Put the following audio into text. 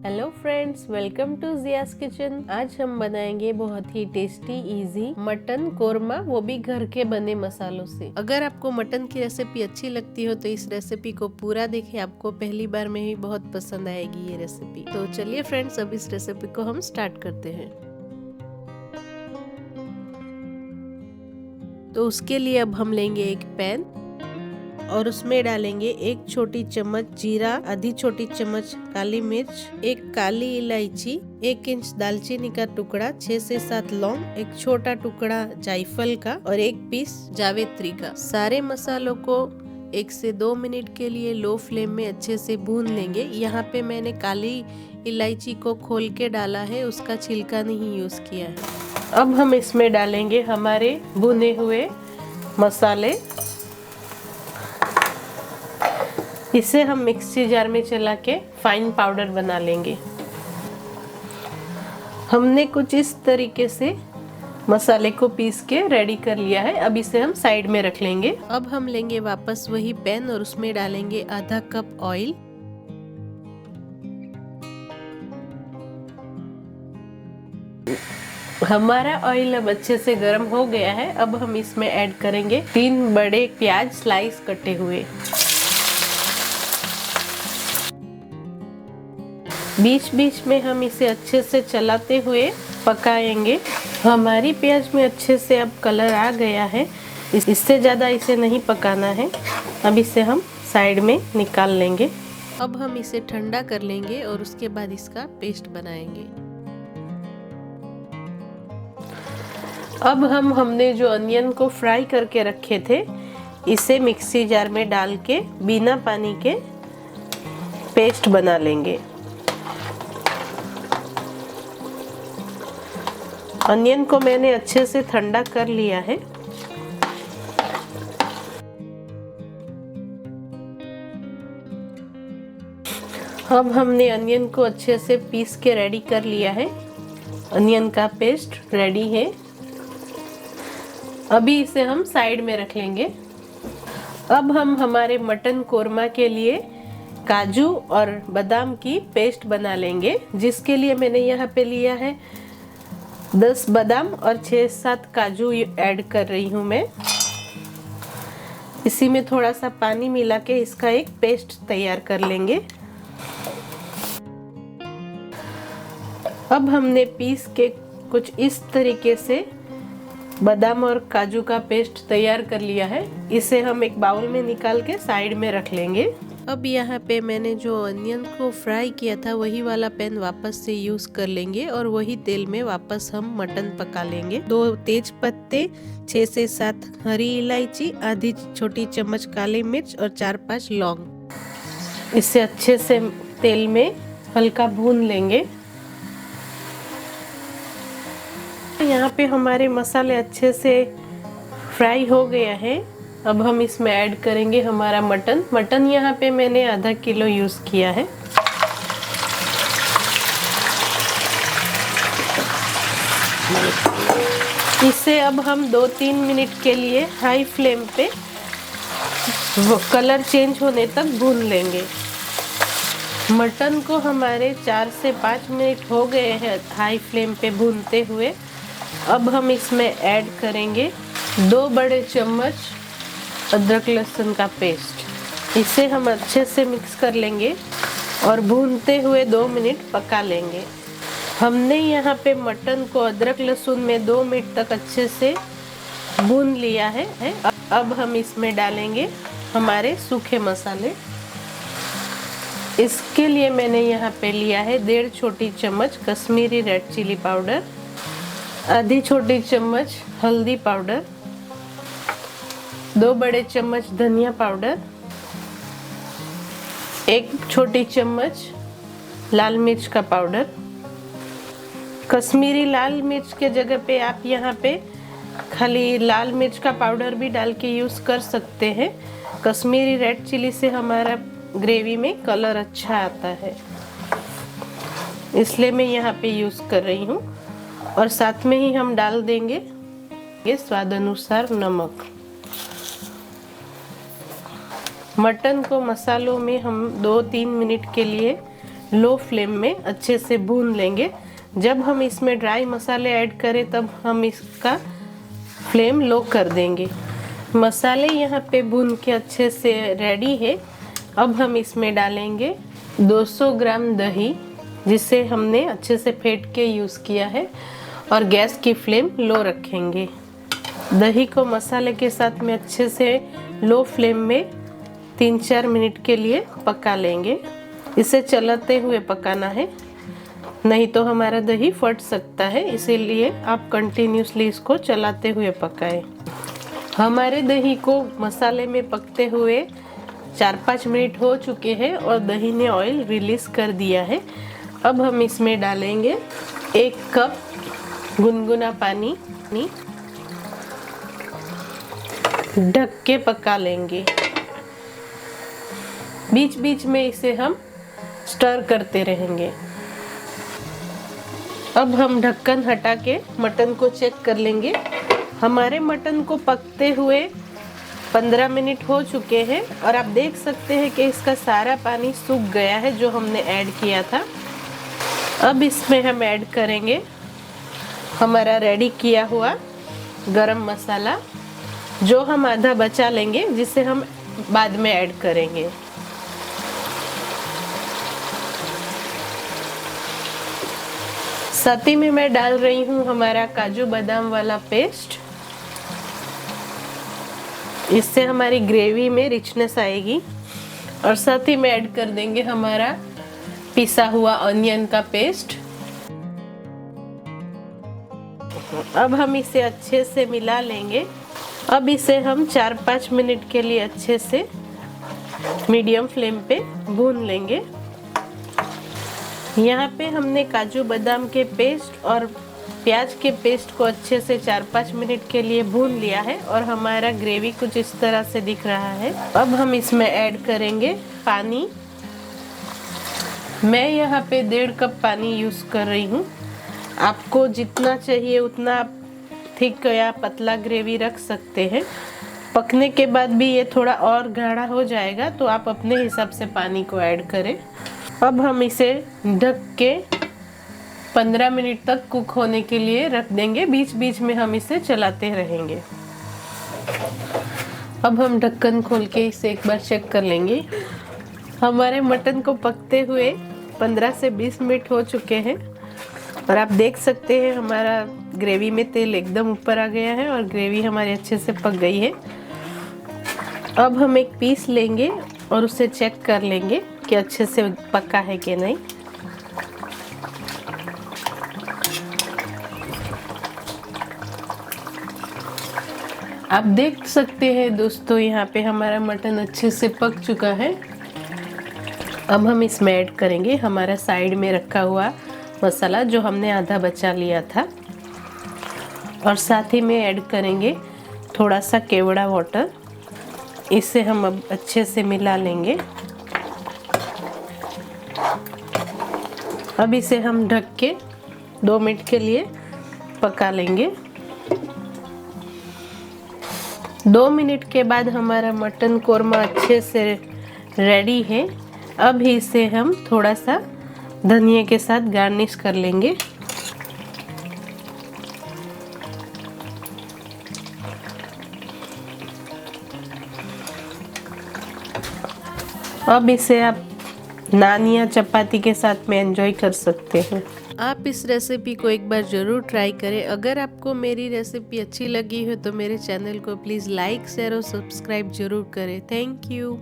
Hello friends, welcome to Jiya's kitchen. आज हम बनाएंगे बहुत ही टेस्टी इजी मटन कोरमा, वो भी घर के बने मसालों से। अगर आपको मटन की रेसिपी अच्छी लगती हो तो इस रेसिपी को पूरा देखें, आपको पहली बार में ही बहुत पसंद आएगी ये रेसिपी। तो चलिए फ्रेंड्स, अब इस रेसिपी को हम स्टार्ट करते हैं। तो उसके लिए अब हम लेंगे एक पैन और उसमें डालेंगे एक छोटी चम्मच जीरा, आधी छोटी चम्मच काली मिर्च, एक काली इलायची, 1 इंच दालचीनी का टुकड़ा, 6 से 7 लौंग, एक छोटा टुकड़ा जायफल का और 1 पीस जावित्री का। सारे मसालों को 1 से 2 मिनट के लिए लो फ्लेम में अच्छे से भून लेंगे। यहाँ पे मैंने काली इलायची को खोल के डाला है, उसका छिलका नहीं यूज किया है। अब हम इसमें डालेंगे हमारे भुने हुए मसाले। इसे हम मिक्सी जार में चला के फाइन पाउडर बना लेंगे। हमने कुछ इस तरीके से मसाले को पीस के रेडी कर लिया है। अब इसे हम साइड में रख लेंगे। अब हम लेंगे वापस वही पैन और उसमें डालेंगे आधा कप ऑयल। हमारा ऑयल अब अच्छे से गर्म हो गया है। अब हम इसमें ऐड करेंगे 3 बड़े प्याज स्लाइस कटे हुए। बीच बीच में हम इसे अच्छे से चलाते हुए पकाएंगे। हमारी प्याज में अच्छे से अब कलर आ गया है, इससे ज़्यादा इसे नहीं पकाना है। अब इसे हम साइड में निकाल लेंगे। अब हम इसे ठंडा कर लेंगे और उसके बाद इसका पेस्ट बनाएंगे। अब हमने जो अनियन को फ्राई करके रखे थे, इसे मिक्सी जार में डाल के बिना पानी के पेस्ट बना लेंगे। अनियन को मैंने अच्छे से ठंडा कर लिया है। अब हमने अनियन को अच्छे से पीस के रेडी कर लिया है। अनियन का पेस्ट रेडी है। अभी इसे हम साइड में रख लेंगे। अब हम हमारे मटन कोरमा के लिए काजू और बादाम की पेस्ट बना लेंगे, जिसके लिए मैंने यहाँ पे लिया है 10 बादाम और 6-7 काजू ऐड कर रही हूँ मैं। इसी में थोड़ा सा पानी मिला के इसका एक पेस्ट तैयार कर लेंगे। अब हमने पीस के कुछ इस तरीके से बादाम और काजू का पेस्ट तैयार कर लिया है। इसे हम एक बाउल में निकाल के साइड में रख लेंगे। अब यहाँ पे मैंने जो अनियन को फ्राई किया था वही वाला पैन वापस से यूज कर लेंगे और वही तेल में वापस हम मटन पका लेंगे। 2 तेज पत्ते, 6 से 7 हरी इलायची, आधी छोटी चम्मच काली मिर्च और 4-5 लौंग। इसे अच्छे से तेल में हल्का भून लेंगे। यहाँ पे हमारे मसाले अच्छे से फ्राई हो गया है। अब हम इसमें ऐड करेंगे हमारा मटन यहाँ पे मैंने आधा किलो यूज किया है। इसे अब हम 2-3 मिनट के लिए हाई फ्लेम पे कलर चेंज होने तक भून लेंगे। मटन को हमारे 4 से 5 मिनट हो गए हैं हाई फ्लेम पे भूनते हुए। अब हम इसमें ऐड करेंगे 2 बड़े चम्मच अदरक लहसुन का पेस्ट। इसे हम अच्छे से मिक्स कर लेंगे और भूनते हुए 2 मिनट पका लेंगे। हमने यहाँ पे मटन को अदरक लहसुन में 2 मिनट तक अच्छे से भून लिया है। अब हम इसमें डालेंगे हमारे सूखे मसाले। इसके लिए मैंने यहाँ पे लिया है 1.5 छोटी चम्मच कश्मीरी रेड चिली पाउडर, आधी छोटी चम्मच हल्दी पाउडर, 2 बड़े चम्मच धनिया पाउडर, 1 छोटी चम्मच लाल मिर्च का पाउडर। कश्मीरी लाल मिर्च के जगह पे आप यहाँ पे खाली लाल मिर्च का पाउडर भी डाल के यूज कर सकते हैं। कश्मीरी रेड चिली से हमारा ग्रेवी में कलर अच्छा आता है, इसलिए मैं यहाँ पे यूज कर रही हूँ। और साथ में ही हम डाल देंगे ये स्वाद अनुसार नमक। मटन को मसालों में हम 2-3 मिनट के लिए लो फ्लेम में अच्छे से भून लेंगे। जब हम इसमें ड्राई मसाले ऐड करें तब हम इसका फ्लेम लो कर देंगे। मसाले यहाँ पे भून के अच्छे से रेडी है। अब हम इसमें डालेंगे 200 ग्राम दही, जिसे हमने अच्छे से फेंट के यूज़ किया है, और गैस की फ्लेम लो रखेंगे। दही को मसाले के साथ में अच्छे से लो फ्लेम में 3-4 मिनट के लिए पका लेंगे। इसे चलाते हुए पकाना है, नहीं तो हमारा दही फट सकता है, इसीलिए आप कंटिन्यूसली इसको चलाते हुए पकाएं। हमारे दही को मसाले में पकते हुए 4-5 मिनट हो चुके हैं और दही ने ऑयल रिलीज कर दिया है। अब हम इसमें डालेंगे 1 कप गुनगुना पानी, ढक के पका लेंगे। बीच बीच में इसे हम स्टर करते रहेंगे। अब हम ढक्कन हटा के मटन को चेक कर लेंगे। हमारे मटन को पकते हुए 15 मिनट हो चुके हैं और आप देख सकते हैं कि इसका सारा पानी सूख गया है जो हमने ऐड किया था। अब इसमें हम ऐड करेंगे हमारा रेडी किया हुआ गरम मसाला, जो हम आधा बचा लेंगे, जिसे हम बाद में ऐड करेंगे। साथ ही में मैं डाल रही हूँ हमारा काजू बादाम वाला पेस्ट। इससे हमारी ग्रेवी में रिचनेस आएगी। और साथ ही में ऐड कर देंगे हमारा पिसा हुआ ऑनियन का पेस्ट। अब हम इसे अच्छे से मिला लेंगे। अब इसे हम 4-5 मिनट के लिए अच्छे से मीडियम फ्लेम पे भून लेंगे। यहाँ पे हमने काजू बादाम के पेस्ट और प्याज के पेस्ट को अच्छे से 4-5 मिनट के लिए भून लिया है और हमारा ग्रेवी कुछ इस तरह से दिख रहा है। अब हम इसमें ऐड करेंगे पानी। मैं यहाँ पे 1.5 कप पानी यूज़ कर रही हूँ। आपको जितना चाहिए उतना आप थिक या पतला ग्रेवी रख सकते हैं। पकने के बाद भी ये थोड़ा और गाढ़ा हो जाएगा, तो आप अपने हिसाब से पानी को ऐड करें। अब हम इसे ढक के 15 मिनट तक कुक होने के लिए रख देंगे। बीच बीच में हम इसे चलाते रहेंगे। अब हम ढक्कन खोल के इसे एक बार चेक कर लेंगे। हमारे मटन को पकते हुए 15 से 20 मिनट हो चुके हैं और आप देख सकते हैं हमारा ग्रेवी में तेल एकदम ऊपर आ गया है और ग्रेवी हमारी अच्छे से पक गई है। अब हम एक पीस लेंगे और उसे चेक कर लेंगे कि अच्छे से पका है कि नहीं। आप देख सकते हैं दोस्तों, यहाँ पे हमारा मटन अच्छे से पक चुका है। अब हम इसमें ऐड करेंगे हमारा साइड में रखा हुआ मसाला, जो हमने आधा बचा लिया था, और साथ ही में ऐड करेंगे थोड़ा सा केवड़ा वाटर। इसे हम अब अच्छे से मिला लेंगे। अब इसे हम ढक के 2 मिनट के लिए पका लेंगे। 2 मिनट के बाद हमारा मटन कोरमा अच्छे से रेडी है। अब इसे हम थोड़ा सा धनिया के साथ गार्निश कर लेंगे। अब इसे आप नान या चपाती के साथ में एंजॉय कर सकते हैं। आप इस रेसिपी को एक बार ज़रूर ट्राई करें। अगर आपको मेरी रेसिपी अच्छी लगी हो तो मेरे चैनल को प्लीज़ लाइक, शेयर और सब्सक्राइब जरूर करें। Thank you.